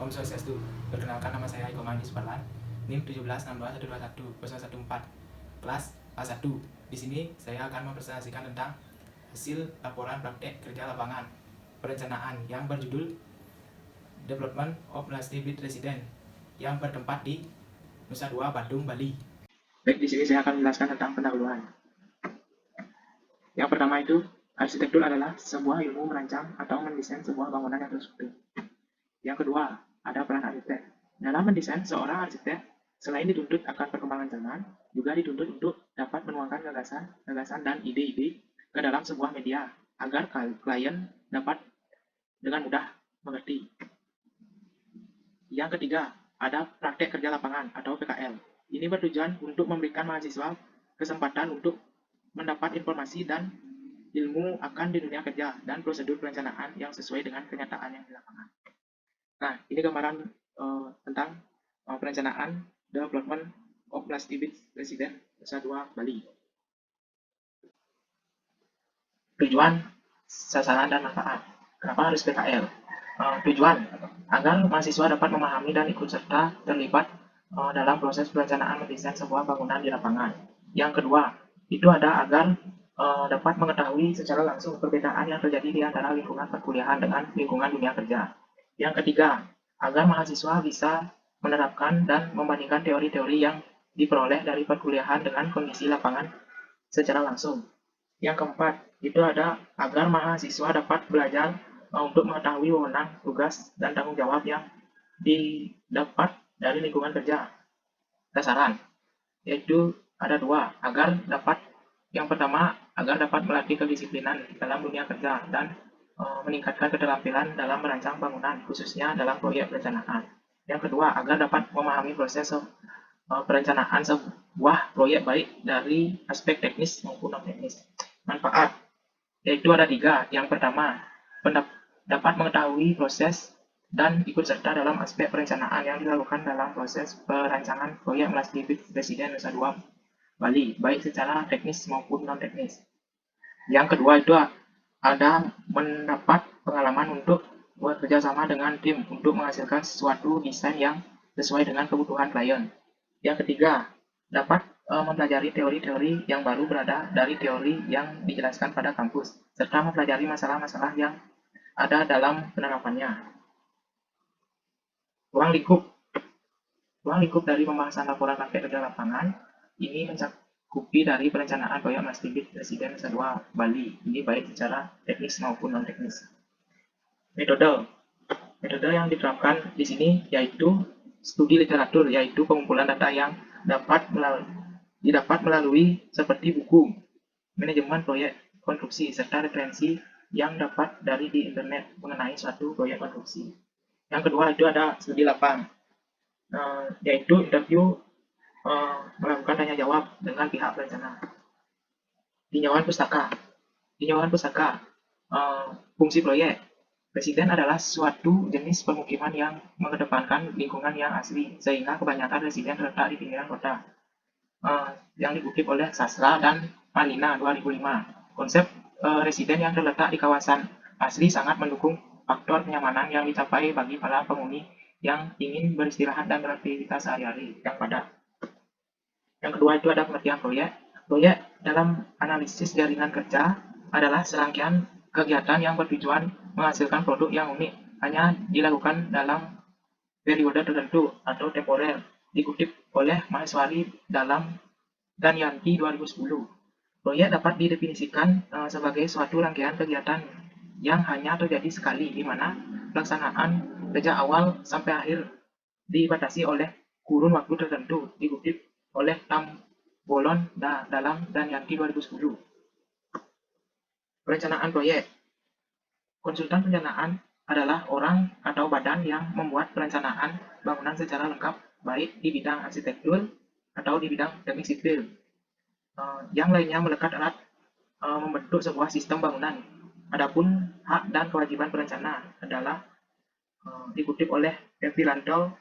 Om Swastiastu. Perkenalkan, nama saya Iko Mandi Suparlan, NIM 1762121 kelas A1. Di sini saya akan mempresentasikan tentang hasil laporan praktek kerja lapangan perencanaan yang berjudul Development of Multi-Bit Resident yang bertempat di Nusa Dua, Bandung, Bali. Baik, di sini saya akan menjelaskan tentang pendahuluan. Yang pertama itu, arsitektur adalah sebuah ilmu merancang atau mendesain sebuah bangunan yang terstruktur. Yang kedua, ada peran arsitek. Dalam mendesain, seorang arsitek selain dituntut akan perkembangan zaman, juga dituntut untuk dapat menuangkan gagasan dan ide-ide ke dalam sebuah media agar klien dapat dengan mudah mengerti. Yang ketiga, ada praktek kerja lapangan atau PKL. Ini bertujuan untuk memberikan mahasiswa kesempatan untuk mendapat informasi dan ilmu akan di dunia kerja dan prosedur perencanaan yang sesuai dengan kenyataan yang di lapangan. Nah, ini gambaran tentang perencanaan development of multi-bit resident Nusa Dua, Bali. Tujuan, sasaran, dan manfaat. Kenapa harus PKL? Tujuan, agar mahasiswa dapat memahami dan ikut serta terlibat dalam proses perencanaan mendesain sebuah bangunan di lapangan. Yang kedua, itu ada agar dapat mengetahui secara langsung perbedaan yang terjadi di antara lingkungan perkuliahan dengan lingkungan dunia kerja. Yang ketiga, agar mahasiswa bisa menerapkan dan membandingkan teori-teori yang diperoleh dari perkuliahan dengan kondisi lapangan secara langsung. Yang keempat, itu ada agar mahasiswa dapat belajar untuk mengetahui wewenang, tugas, dan tanggung jawab yang didapat dari lingkungan kerja. Sasaran, yaitu ada dua, yang pertama, agar dapat melatih kedisiplinan dalam dunia kerja dan meningkatkan keterampilan dalam merancang bangunan, khususnya dalam proyek perencanaan. Yang kedua, agar dapat memahami proses perencanaan sebuah proyek baik dari aspek teknis maupun non-teknis. Manfaat, yaitu ada tiga. Yang pertama, dapat mengetahui proses dan ikut serta dalam aspek perencanaan yang dilakukan dalam proses perancangan proyek multi-bit resident Nusa Dua, Bali, baik secara teknis maupun non-teknis. Yang kedua itu ada mendapat pengalaman untuk bekerja sama dengan tim untuk menghasilkan suatu desain yang sesuai dengan kebutuhan klien. Yang ketiga, dapat mempelajari teori-teori yang baru berada dari teori yang dijelaskan pada kampus, serta mempelajari masalah-masalah yang ada dalam penerapannya. Ruang lingkup dari pembahasan laporan praktek kerja lapangan ini mencakupi dari perencanaan proyek multi-bit resident Nusa Dua, Bali, ini baik secara teknis maupun non-teknis. Metode yang diterapkan di sini yaitu studi literatur, yaitu pengumpulan data yang didapat melalui seperti buku, manajemen proyek konstruksi, serta referensi yang dapat dari di internet mengenai suatu proyek konstruksi. Yang kedua itu ada studi lapang, yaitu interview melakukan tanya jawab dengan pihak perencana. Tinjauan pustaka, fungsi proyek. Residen adalah suatu jenis pemukiman yang mengedepankan lingkungan yang asli, sehingga kebanyakan residen terletak di pinggiran kota. Yang dikutip oleh Sasra dan Malina 2005. Konsep residen yang terletak di kawasan asli sangat mendukung faktor kenyamanan yang dicapai bagi para penghuni yang ingin beristirahat dan beraktivitas sehari-hari yang padat. Yang kedua itu ada pengertian proyek. Proyek dalam analisis jaringan kerja adalah serangkaian kegiatan yang bertujuan menghasilkan produk yang unik, hanya dilakukan dalam periode tertentu atau temporer, dikutip oleh Maheswari dalam dan Yanti 2010. Proyek dapat didefinisikan sebagai suatu rangkaian kegiatan yang hanya terjadi sekali, di mana pelaksanaan sejak awal sampai akhir dibatasi oleh kurun waktu tertentu, dikutip oleh Tam Bolon dalam dan Yanti 2010. Perencanaan proyek. Konsultan perencanaan adalah orang atau badan yang membuat perencanaan bangunan secara lengkap, baik di bidang arsitektur atau di bidang teknik sipil. Yang lainnya melekat erat membentuk sebuah sistem bangunan. Adapun hak dan kewajiban perencana adalah dikutip oleh Evilanto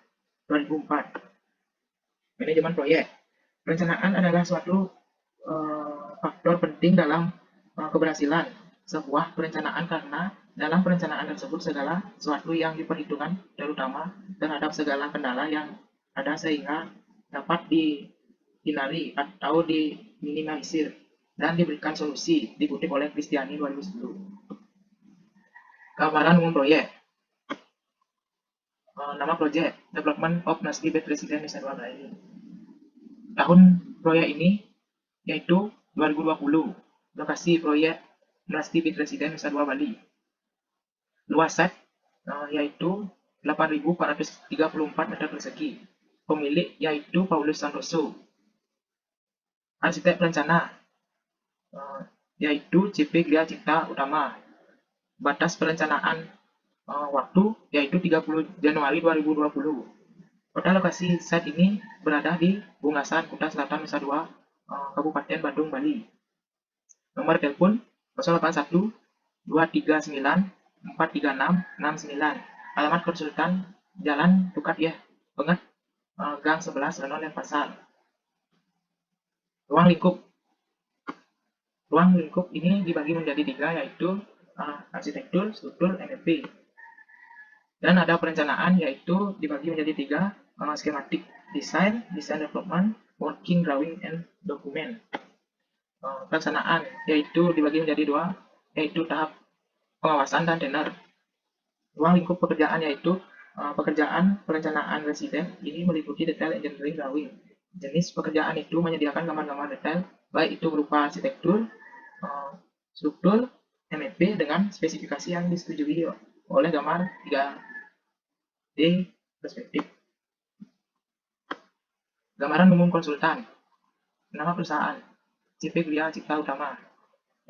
2004. Manajemen proyek. Perencanaan adalah suatu faktor penting dalam keberhasilan sebuah perencanaan karena Dalam perencanaan tersebut, segala sesuatu yang diperhitungkan, terutama terhadap segala kendala yang ada sehingga dapat dihindari atau diminimalisir dan diberikan solusi, dikutip oleh Kristiani 2010. Gambaran umum proyek. Nama proyek Development of Nasty Bed Resident Nusa Dua Bali. Tahun proyek ini yaitu 2020. Lokasi proyek Nasty Bed Resident Nusa Dua Bali. Luas set yaitu 8.434 meter persegi. Pemilik yaitu Paulus Santoso. Arsitek perencana yaitu CP Gria Cipta Utama. Batas perencanaan waktu yaitu 30 Januari 2020. Kota lokasi saat ini berada di Bungasan, Kuta Selatan, Nusa Dua, Kabupaten Badung, Bali. Nomor telepon 081 239 436 69. Alamat konsultan Jalan Tukat ya, Penget, Gang 11, Renon Denpasar. Ruang lingkup. Ruang lingkup ini dibagi menjadi 3 yaitu arsitektur, struktur, NFP. Dan ada perencanaan yaitu dibagi menjadi 3, skematik, design development, working drawing and document. Pelaksanaan yaitu dibagi menjadi 2 yaitu tahap pengawasan dan tender. Ruang lingkup pekerjaan yaitu pekerjaan perencanaan residen ini meliputi detail engineering drawing. Jenis pekerjaan itu menyediakan gambar-gambar detail baik itu berupa arsitektur, struktur, MEP dengan spesifikasi yang disetujui oleh gambar 3D perspektif. Gambaran umum konsultan. Nama perusahaan CP Gria Cipta Utama.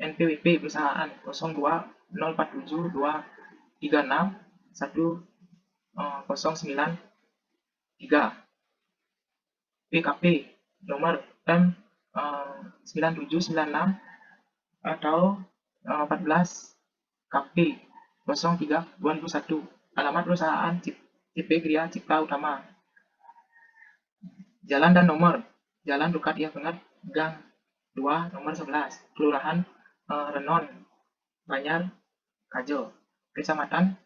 NPWP perusahaan 020472361093. PKP nomor M9796 atau 14 KP 03 2001. Alamat perusahaan CP Gria Cipta Utama. Jalan dan nomor. Jalan Dukat Ya Penget, Gang 2 nomor 11, Kelurahan Renon, Banjar, Kajo. Kecamatan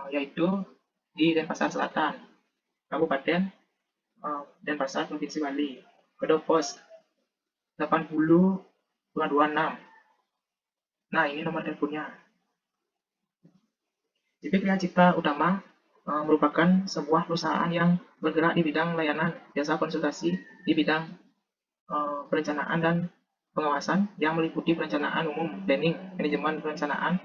yaitu di Denpasar Selatan, Kabupaten Denpasar, Provinsi Bali. Kode pos 80226. Nah, ini nomor teleponnya. CP Gria Cipta Utama merupakan sebuah perusahaan yang bergerak di bidang layanan, jasa konsultasi di bidang perencanaan dan pengawasan yang meliputi perencanaan umum, planning, manajemen perencanaan,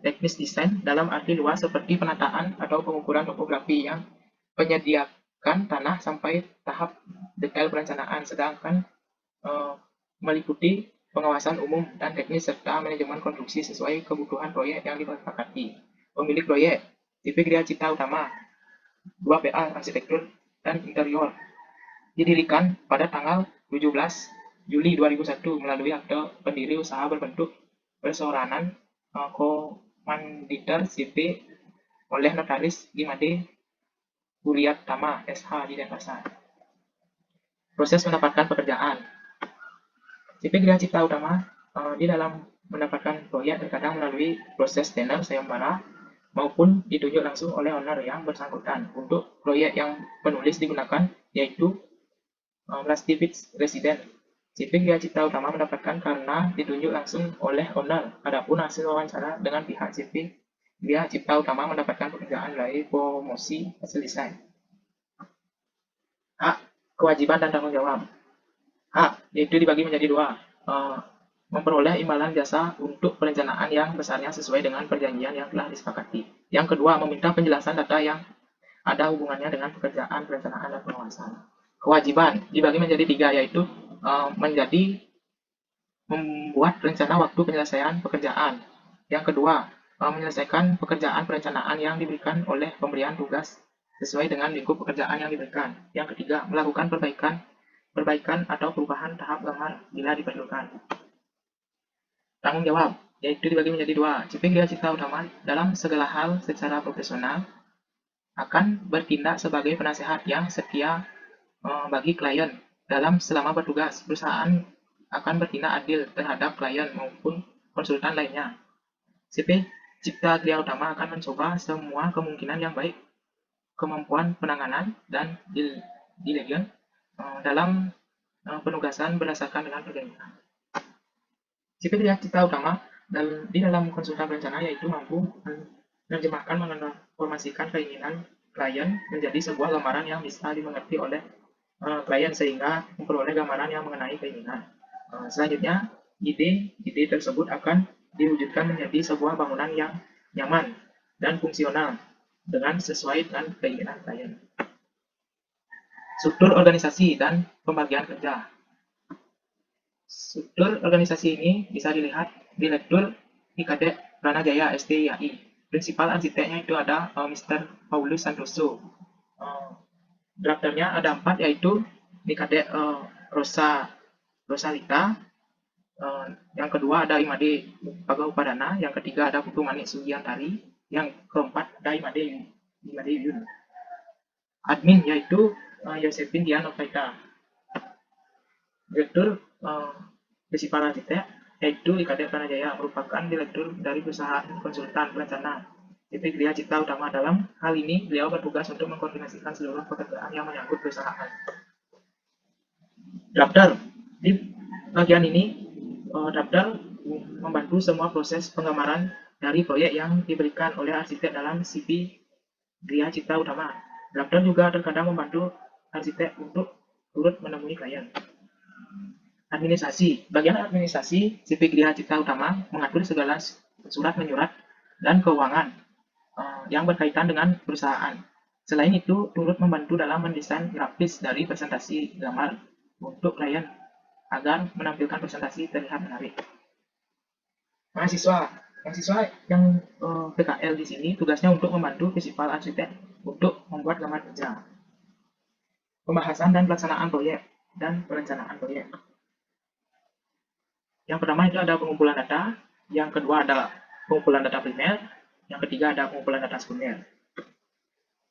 teknis desain dalam arti luas seperti penataan atau pengukuran topografi yang menyediakan tanah sampai tahap detail perencanaan, sedangkan meliputi pengawasan umum dan teknis serta manajemen konstruksi sesuai kebutuhan proyek yang disepakati. Pemilik proyek CP Gria Cipta Utama 2PA Arsitektur dan Interior didirikan pada tanggal 17 Juli 2001 melalui akte pendiri usaha berbentuk perseorangan komanditer CP oleh Notaris Gimade Guryatama SH di Denpasar. Proses mendapatkan pekerjaan. CP Gria Cipta Utama di dalam mendapatkan proyek terkadang melalui proses tender sayembara maupun ditunjuk langsung oleh owner yang bersangkutan. Untuk proyek yang penulis digunakan yaitu Nasty Bed Resident. CP Gria Cipta Utama mendapatkan karena ditunjuk langsung oleh owner. Adapun hasil wawancara dengan pihak CP Gria Cipta Utama mendapatkan pekerjaan melalui promosi hasil desain. Hak, kewajiban dan tanggung jawab. Hak yaitu dibagi menjadi 2. Memperoleh imbalan jasa untuk perencanaan yang besarnya sesuai dengan perjanjian yang telah disepakati. Yang kedua, meminta penjelasan data yang ada hubungannya dengan pekerjaan perencanaan dan pengawasan. Kewajiban dibagi menjadi 3 yaitu membuat rencana waktu penyelesaian pekerjaan. Yang kedua, menyelesaikan pekerjaan perencanaan yang diberikan oleh pemberian tugas sesuai dengan lingkup pekerjaan yang diberikan. Yang ketiga, melakukan perbaikan atau perubahan tahap gambar bila diperlukan. Tanggung jawab yaitu dibagi menjadi 2. CP Gria Cipta Utama dalam segala hal secara profesional akan bertindak sebagai penasehat yang setia bagi klien. Selama bertugas, perusahaan akan bertindak adil terhadap klien maupun konsultan lainnya. CP Cipta Gria Utama akan mencoba semua kemungkinan yang baik kemampuan penanganan dan diligence dalam penugasan berdasarkan dengan perjanjian. Cipta Cipta Utama di dalam konsultan berencana yaitu mampu menerjemahkan menginformasikan keinginan klien menjadi sebuah gambaran yang bisa dimengerti oleh klien sehingga memperoleh gambaran yang mengenai keinginan. Selanjutnya, ide tersebut akan diwujudkan menjadi sebuah bangunan yang nyaman dan fungsional dengan sesuai dengan keinginan klien. Struktur organisasi dan pembagian kerja. Struktur organisasi ini bisa dilihat di Direktur IKD Pranajaya STIAI. Prinsipal arsiteknya itu ada Mr. Paulus Santoso. Drafternya ada 4 yaitu IKD Rosalita. Yang kedua ada Imade Pagaupadana, yang ketiga ada Putu Manik Sugiantari, yang keempat ada Imade Yun. Admin yaitu Josephine Dian Novaita. Direktur Prinsipal Arsitek yaitu IKD Pranajaya, merupakan direktur dari perusahaan konsultan perencana PT Gria Cipta Utama. Dalam hal ini beliau bertugas untuk mengkoordinasikan seluruh pekerjaan yang menyangkut perusahaan. Drafter. Di bagian ini Drafter membantu semua proses penggambaran dari proyek yang diberikan oleh arsitek dalam CV Gria Cipta Utama. Drafter juga terkadang membantu arsitek untuk turut menemui klien. Administrasi. Bagian administrasi CV Gria Cipta Utama mengatur segala surat menyurat dan keuangan yang berkaitan dengan perusahaan. Selain itu, turut membantu dalam mendesain grafis dari presentasi gambar untuk klien agar menampilkan presentasi terlihat menarik. Mahasiswa yang PKL di sini tugasnya untuk membantu prinsipal arsitek untuk membuat gambar kerja. Pembahasan dan pelaksanaan proyek dan perencanaan proyek. Yang pertama itu ada pengumpulan data, yang kedua ada pengumpulan data primer, yang ketiga ada pengumpulan data sekunder.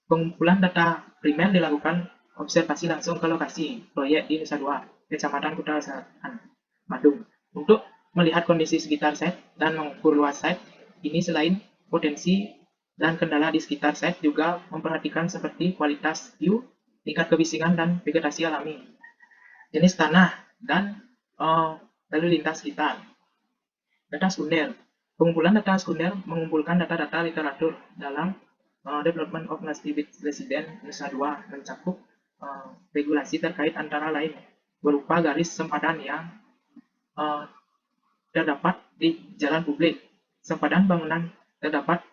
Pengumpulan data primer dilakukan observasi langsung ke lokasi proyek di Nusa Dua, Kecamatan Kuta Selatan, Bandung, untuk melihat kondisi sekitar site dan mengukur luas site. Ini selain potensi dan kendala di sekitar site juga memperhatikan seperti kualitas view, tingkat kebisingan dan vegetasi alami, jenis tanah, dan lalu lintas sekitar. Data sekunder. Pengumpulan data sekunder mengumpulkan data-data literatur dalam Development of Resident Nusa Dua, mencakup regulasi terkait antara lain berupa garis sempadan yang terdapat di jalan publik, sempadan bangunan terdapat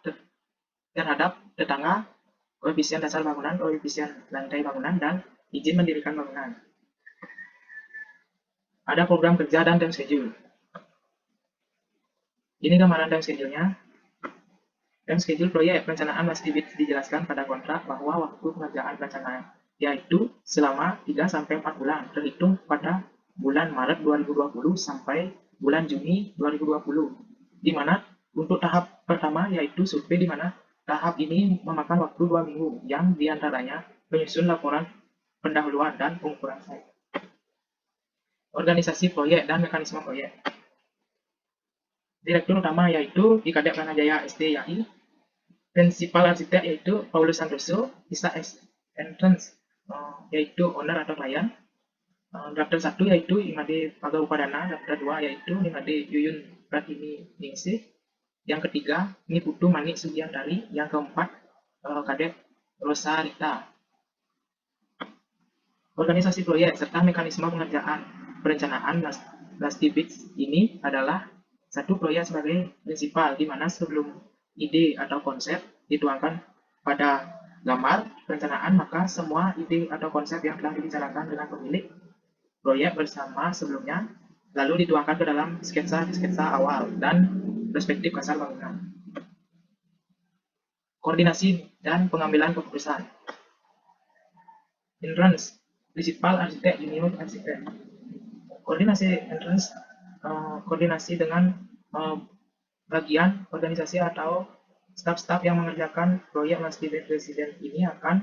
terhadap tetangga, koefisien dasar bangunan, koefisien lantai bangunan, dan izin mendirikan bangunan. Ada program kerja dan time schedule. Ini gambaran time schedule-nya. Time schedule proyek perencanaan mesti dijelaskan pada kontrak bahwa waktu pengerjaan perencanaan yaitu selama 3-4 bulan terhitung pada bulan Maret 2020 sampai bulan Juni 2020, di mana untuk tahap pertama yaitu survei, di mana tahap ini memakan waktu 2 minggu yang diantaranya menyusun laporan pendahuluan dan pengukuran site. Organisasi proyek dan mekanisme proyek. Direktur utama yaitu IKD Pranajaya STIAI, prinsipal arsitek yaitu Paulus Santoso, bisa entrance yaitu owner atau klien. Drafter 1 yaitu Imade Pagaupadana, drafter 2 yaitu Imade Yuyun Pratini Ningsih, yang ketiga ini Putu Manik Sugiantari, yang keempat Kadek Rosalita. Organisasi proyek serta mekanisme pengerjaan perencanaan Lastibits ini adalah satu proyek sebagai prinsipal, di mana sebelum ide atau konsep dituangkan pada gambar perencanaan, maka semua ide atau konsep yang telah dibicarakan dengan pemilik proyek bersama sebelumnya lalu dituangkan ke dalam sketsa awal dan perspektif kasar bangunan. Koordinasi dan pengambilan keputusan. Entrance, prinsipal arsitek, junior arsitek. Koordinasi entrance, koordinasi dengan bagian organisasi atau staf-staf yang mengerjakan proyek Multi-Bed Resident ini akan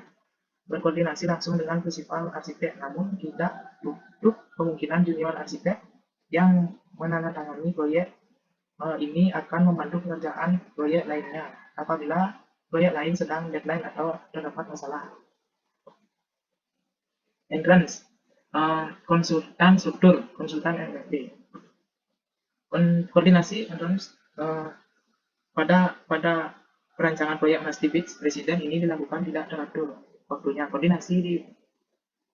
berkoordinasi langsung dengan prinsipal arsitek, namun tidak untuk kemungkinan junior arsitek yang menandatangani proyek Ini akan membantu pengerjaan proyek lainnya apabila proyek lain sedang deadline atau terdapat masalah. Entrance, konsultan struktur, konsultan MFP. Koordinasi entrance, pada perancangan proyek Master Beach Presiden ini dilakukan tidak teratur waktunya. Koordinasi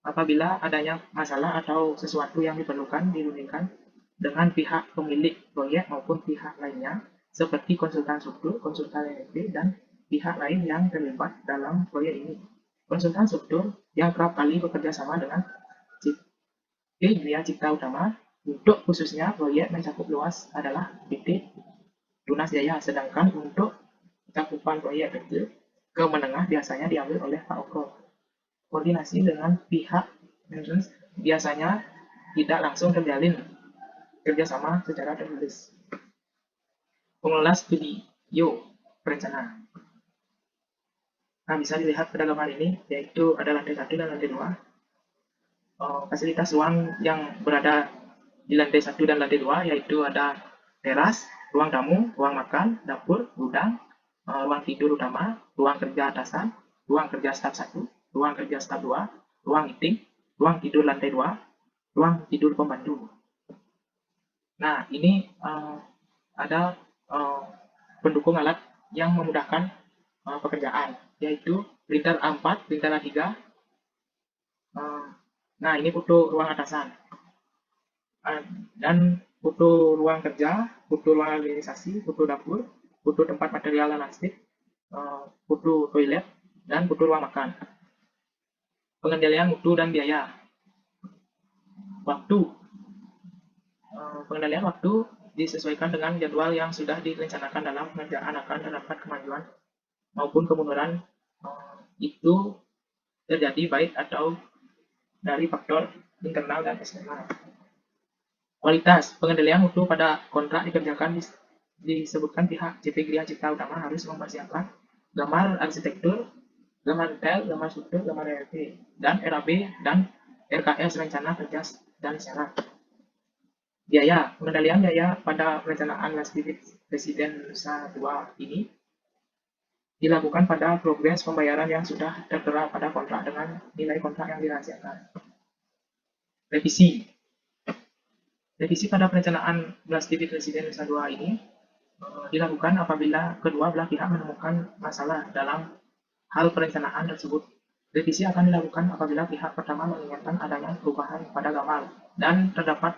apabila adanya masalah atau sesuatu yang diperlukan dirundingkan dengan pihak pemilik proyek maupun pihak lainnya seperti konsultan struktur, konsultan MFP, dan pihak lain yang terlibat dalam proyek ini. Konsultan struktur yang kerap kali bekerja sama dengan Gria Cipta Utama untuk khususnya proyek mencakup luas adalah PT Tunas Jaya, sedangkan untuk cakupan proyek kecil ke menengah biasanya diambil oleh Pak Oko. Koordinasi dengan pihak maintenance biasanya tidak langsung terjalin kerjasama secara tertulis. Pengelola studio perencanaan. Nah, bisa dilihat pada gambar ini, yaitu ada lantai 1 dan lantai 2. Fasilitas ruang yang berada di lantai 1 dan lantai 2 yaitu ada teras, ruang tamu, ruang makan, dapur, gudang, ruang tidur utama, ruang kerja atasan, ruang kerja staf 1, ruang kerja staf 2, ruang meeting, ruang tidur lantai 2, ruang tidur pembantu. Nah, ini ada pendukung alat yang memudahkan pekerjaan, yaitu printer A4, printer A3. Nah, ini foto ruang atasan. Dan foto ruang kerja, foto ruang organisasi, foto dapur, foto tempat material dan landscape, foto toilet, dan foto ruang makan. Pengendalian mutu dan biaya. Waktu. Pengendalian waktu disesuaikan dengan jadwal yang sudah direncanakan dalam pengerjaan akan terdapat kemajuan maupun kemunduran itu terjadi baik atau dari faktor internal dan eksternal. Kualitas pengendalian mutu pada kontrak dikerjakan disebutkan pihak CP Gria Cipta Utama harus mempersiapkan gambar arsitektur, gambar detail, gambar struktur, gambar RP, dan RAB dan RKS rencana kerja dan syarat. Biaya pengendalian biaya pada perencanaan Master Beach Presiden Nusa 2 ini dilakukan pada progres pembayaran yang sudah tertera pada kontrak dengan nilai kontrak yang dirahasiakan. Revisi. Revisi pada perencanaan Master Beach Presiden Nusa 2 ini dilakukan apabila kedua belah pihak menemukan masalah dalam hal perencanaan tersebut. Revisi akan dilakukan apabila pihak pertama menginginkan adanya perubahan pada gambar dan terdapat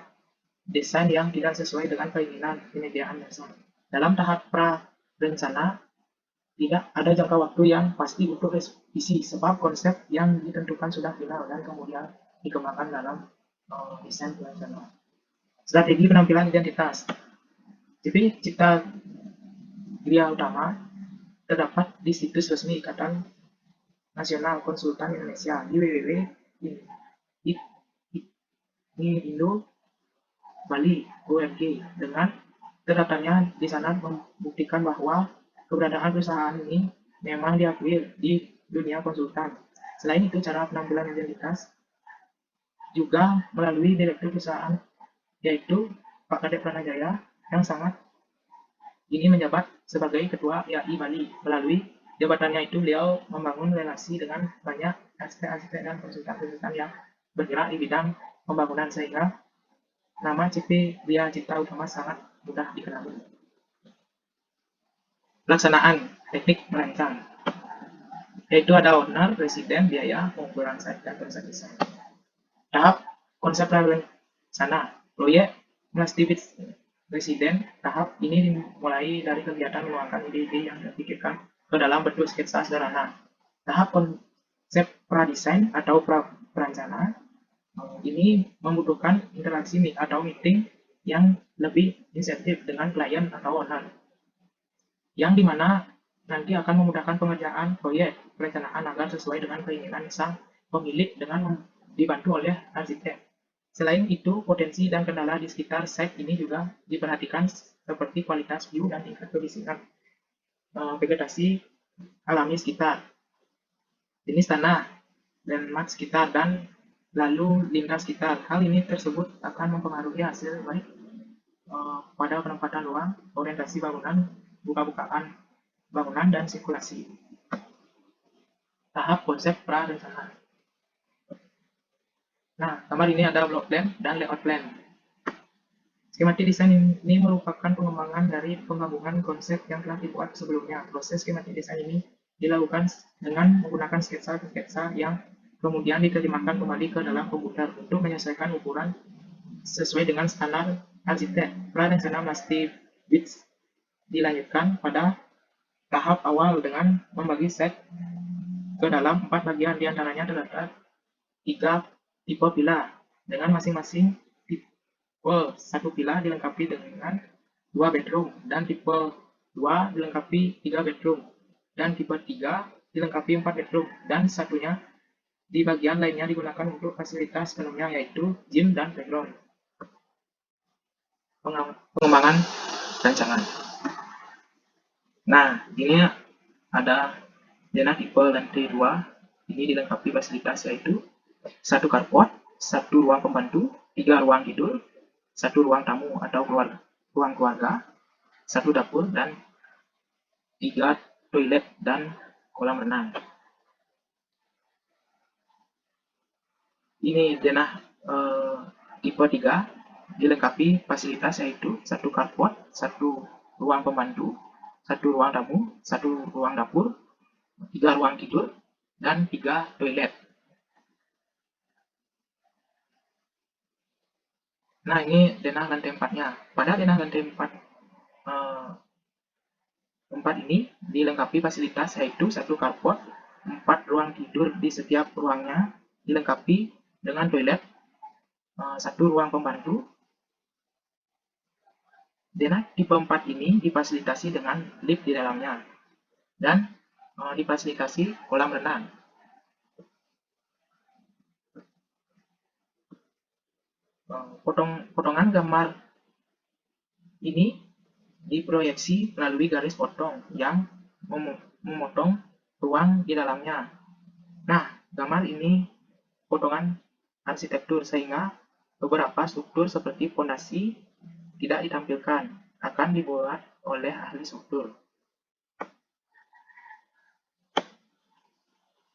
desain yang tidak sesuai dengan keinginan penyediaan dasar. Dalam tahap pra-rencana, tidak ada jangka waktu yang pasti untuk revisi sebab konsep yang ditentukan sudah final dan kemudian dikembangkan dalam desain perencanaan. Strategi penampilan identitas. Jadi Cipta Gria Utama terdapat di situs resmi Ikatan Nasional Konsultan Indonesia di www.indo Bali.org. Dengan terdaftarnya di sana membuktikan bahwa keberadaan perusahaan ini memang diakui di dunia konsultan. Selain itu, cara penampilan identitas juga melalui direktur perusahaan, yaitu Pak Kadep Pranajaya, yang sangat ini menjabat sebagai Ketua IAI Bali. Melalui jabatannya itu, beliau membangun relasi dengan banyak arsitek-arsitek dan konsultan-konsultan yang bergerak di bidang pembangunan sehingga nama CP Gria Cipta Utama sangat mudah dikenali. Pelaksanaan teknik merancang, yaitu ada owner, presiden, biaya, pengukuran site, dan konsep desain. Tahap konsep rencana proyek Master Beach Presiden. Tahap ini dimulai dari kegiatan menuangkan ide-ide yang terpikirkan ke dalam bentuk sketsa sederhana. Tahap konsep pra-desain atau pra-perencana ini membutuhkan interaksi atau meeting yang lebih insentif dengan klien atau owner, yang dimana nanti akan memudahkan pengerjaan proyek perencanaan agar sesuai dengan keinginan sang pemilik dengan dibantu oleh arsitek. Selain itu, potensi dan kendala di sekitar site ini juga diperhatikan seperti kualitas view dan tingkat kebisingan vegetasi alami sekitar, jenis tanah, landmark sekitar, dan lalu lintas sekitar. Hal ini tersebut akan mempengaruhi hasil baik pada penempatan ruang, orientasi bangunan, buka-bukaan bangunan, dan sirkulasi. Tahap konsep pra-rencana. Nah, gambar ini ada block plan dan layout plan. Skematik desain ini merupakan pengembangan dari penggabungan konsep yang telah dibuat sebelumnya. Proses skematik desain ini dilakukan dengan menggunakan sketsa-sketsa yang kemudian diterjemahkan kembali ke dalam komputer untuk menyesuaikan ukuran sesuai dengan standar arsitek. Pra-rencana mesti dilanjutkan pada tahap awal dengan membagi set ke dalam 4 bagian, diantaranya terdapat 3 tipe villa dengan masing-masing tipe 1 villa dilengkapi dengan 2 bedroom, dan tipe 2 dilengkapi 3 bedroom, dan tipe 3 dilengkapi 4 bedroom, dan satunya di bagian lainnya digunakan untuk fasilitas penuhnya, yaitu gym dan playground. Pengembangan rancangan. Nah, ini ada denah tipe lantai 2. Ini dilengkapi fasilitas yaitu 1 carport, 1 ruang pembantu, 3 ruang tidur, 1 ruang tamu atau ruang keluarga, 1 dapur, dan 3 toilet dan kolam renang. Ini denah tipe 3 dilengkapi fasilitas yaitu 1 carport, 1 ruang pembantu, 1 ruang tamu, 1 ruang dapur, 3 ruang tidur, dan 3 toilet. Nah, ini denah lantai 4-nya. Pada denah lantai 4 ini dilengkapi fasilitas yaitu 1 carport, 4 ruang tidur di setiap ruangnya, dilengkapi dengan toilet, 1 ruang pembantu. Denah tipe 4 ini difasilitasi dengan lift di dalamnya, dan difasilitasi kolam renang. Potongan gambar ini diproyeksi melalui garis potong yang memotong ruang di dalamnya. Nah, gambar ini potongan arsitektur, sehingga beberapa struktur seperti fondasi tidak ditampilkan, akan dibuat oleh ahli struktur.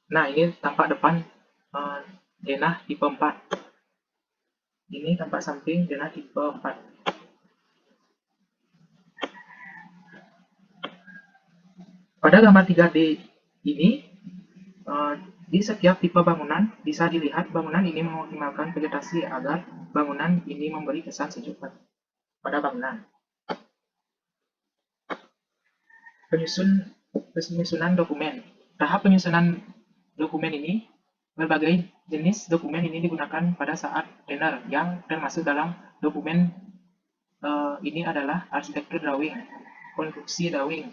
Nah, ini tampak depan denah tipe 4. Ini tampak samping denah tipe 4. Pada gambar 3D ini, di setiap tipe bangunan bisa dilihat bangunan ini mengoptimalkan vegetasi agar bangunan ini memberi kesan sejuk pada bangunan. Penyusunan dokumen. Tahap penyusunan dokumen ini, berbagai jenis dokumen ini digunakan pada saat tender, yang termasuk dalam dokumen ini adalah arsitektur drawing, konstruksi drawing,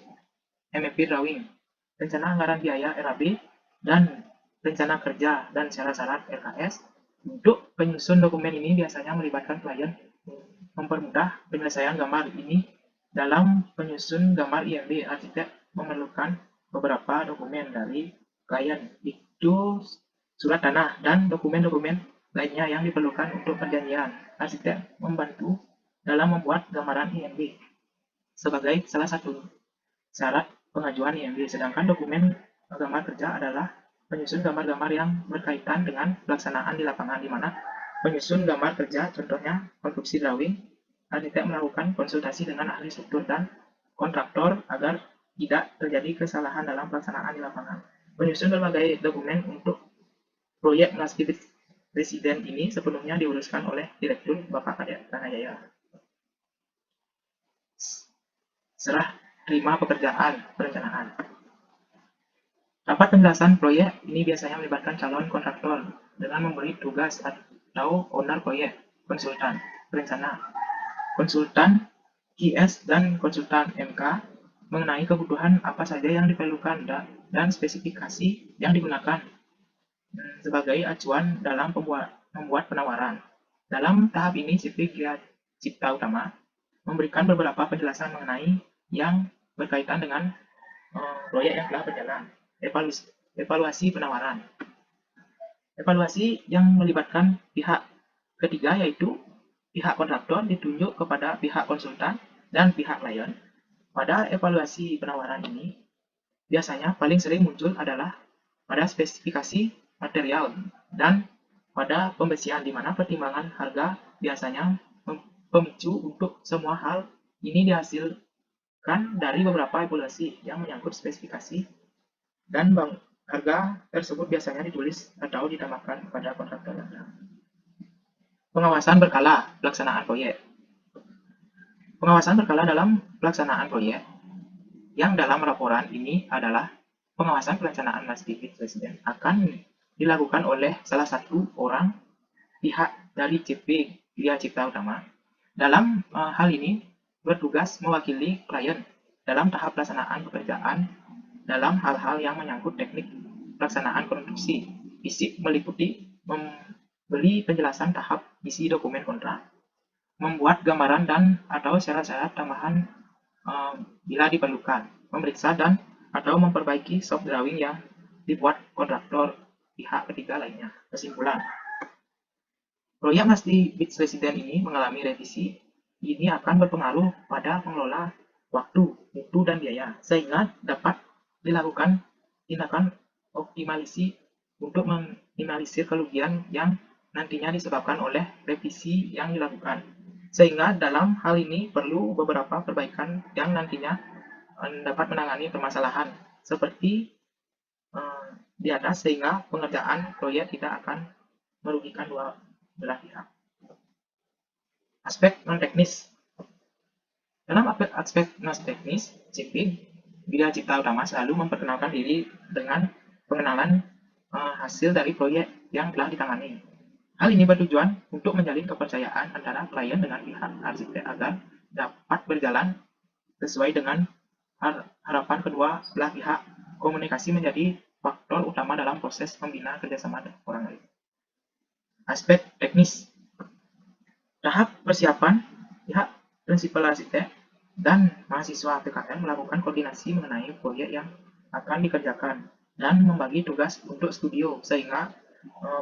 MEP drawing, rencana anggaran biaya RAB, dan rencana kerja dan syarat-syarat RKS. Untuk penyusun dokumen ini biasanya melibatkan klien mempermudah penyelesaian gambar ini. Dalam penyusun gambar IMB, arsitek memerlukan beberapa dokumen dari klien, itu surat tanah dan dokumen-dokumen lainnya yang diperlukan untuk perjanjian. Arsitek membantu dalam membuat gambaran IMB sebagai salah satu syarat pengajuan IMB, sedangkan dokumen gambar kerja adalah penyusun gambar-gambar yang berkaitan dengan pelaksanaan di lapangan, di mana penyusun gambar kerja, contohnya konstruksi drawing, arsitek melakukan konsultasi dengan ahli struktur dan kontraktor agar tidak terjadi kesalahan dalam pelaksanaan di lapangan. Penyusun berbagai dokumen untuk proyek Masjid Residen ini sepenuhnya diuruskan oleh Direktur Bapak Tanajaya. Serah terima pekerjaan perencanaan. Rapat penjelasan proyek ini biasanya melibatkan calon kontraktor dengan memberi tugas atau owner proyek, konsultan perencana, konsultan QS, dan konsultan MK mengenai kebutuhan apa saja yang diperlukan dan spesifikasi yang digunakan sebagai acuan dalam membuat penawaran. Dalam tahap ini, CV Cipta Utama memberikan beberapa penjelasan mengenai yang berkaitan dengan proyek yang telah berjalan. Evaluasi penawaran. Evaluasi yang melibatkan pihak ketiga yaitu pihak kontraktor ditunjuk kepada pihak konsultan dan pihak klien. Pada evaluasi penawaran ini, biasanya paling sering muncul adalah pada spesifikasi material dan pada pembesian, di mana pertimbangan harga biasanya pemicu untuk semua hal ini dihasilkan dari beberapa evaluasi yang menyangkut spesifikasi dan harga tersebut biasanya ditulis atau ditambahkan pada kontraktor. Pengawasan berkala pelaksanaan proyek. Pengawasan berkala dalam pelaksanaan proyek yang dalam laporan ini adalah pengawasan perencanaan multi-bid resident akan dilakukan oleh salah satu orang pihak dari CP Gria Cipta Utama. Dalam hal ini bertugas mewakili klien dalam tahap pelaksanaan pekerjaan dalam hal-hal yang menyangkut teknik pelaksanaan konstruksi, fisik meliputi memberi penjelasan tahap isi dokumen kontrak, membuat gambaran dan atau syarat-syarat tambahan bila diperlukan, memeriksa dan atau memperbaiki soft drawing yang dibuat kontraktor pihak ketiga lainnya. Kesimpulan, proyek multi-bid resident ini mengalami revisi. Ini akan berpengaruh pada pengelola waktu, mutu, dan biaya, sehingga dapat dilakukan tindakan optimalisasi untuk meminimalisir kerugian yang nantinya disebabkan oleh revisi yang dilakukan. Sehingga dalam hal ini perlu beberapa perbaikan yang nantinya dapat menangani permasalahan seperti di atas, sehingga pengerjaan proyek tidak akan merugikan dua belah pihak. Aspek non-teknis. Dalam aspek non-teknis, CP Gria Cipta Utama selalu memperkenalkan diri dengan pengenalan hasil dari proyek yang telah ditangani. Hal ini bertujuan untuk menjalin kepercayaan antara klien dengan pihak arsitek agar dapat berjalan sesuai dengan harapan kedua belah pihak. Komunikasi menjadi faktor utama dalam proses membina kerjasama dengan orang lain. Aspek teknis. Tahap persiapan, pihak prinsipal arsitek dan mahasiswa PKN melakukan koordinasi mengenai proyek yang akan dikerjakan dan membagi tugas untuk studio, sehingga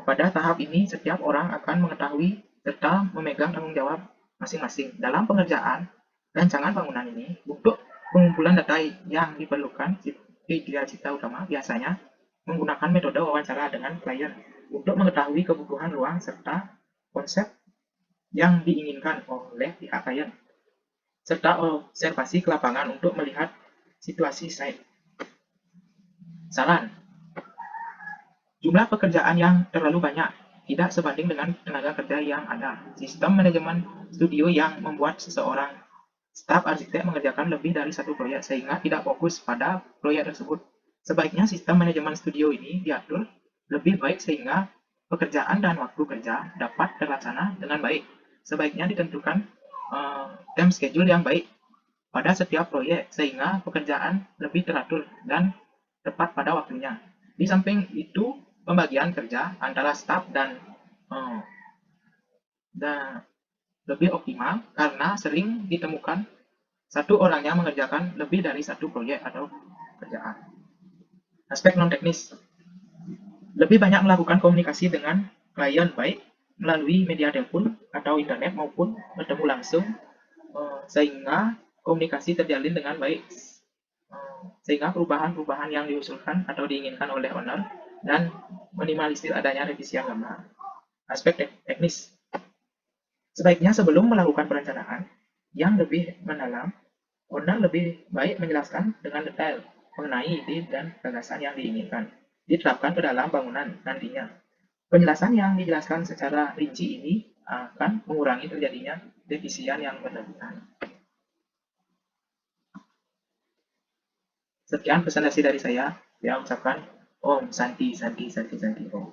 pada tahap ini setiap orang akan mengetahui serta memegang tanggung jawab masing-masing dalam pengerjaan rancangan bangunan ini. Untuk pengumpulan data yang diperlukan, Gria Cipta Utama biasanya menggunakan metode wawancara dengan klien untuk mengetahui kebutuhan ruang serta konsep yang diinginkan oleh pihak klien, serta observasi ke lapangan untuk melihat situasi site. Saran, jumlah pekerjaan yang terlalu banyak tidak sebanding dengan tenaga kerja yang ada. Sistem manajemen studio yang membuat seseorang staf arsitek mengerjakan lebih dari satu proyek sehingga tidak fokus pada proyek tersebut. Sebaiknya sistem manajemen studio ini diatur lebih baik sehingga pekerjaan dan waktu kerja dapat terlaksana dengan baik. Sebaiknya ditentukan time schedule yang baik pada setiap proyek sehingga pekerjaan lebih teratur dan tepat pada waktunya. Di samping itu, pembagian kerja antara staf dan lebih optimal karena sering ditemukan satu orang yang mengerjakan lebih dari satu proyek atau kerjaan. Aspek non-teknis. Lebih banyak melakukan komunikasi dengan klien baik melalui media telepon atau internet maupun bertemu langsung, sehingga komunikasi terjalin dengan baik, sehingga perubahan-perubahan yang diusulkan atau diinginkan oleh owner dan minimalisir adanya revisi yang lama. Aspek teknis. Sebaiknya sebelum melakukan perencanaan yang lebih mendalam, owner lebih baik menjelaskan dengan detail mengenai ide dan gagasan yang diinginkan diterapkan ke dalam bangunan nantinya. Penjelasan yang dijelaskan secara rinci ini akan mengurangi terjadinya devisian yang berlebihan. Sekian presentasi dari saya. Saya ucapkan Om Santi Santi Santi Santi Om.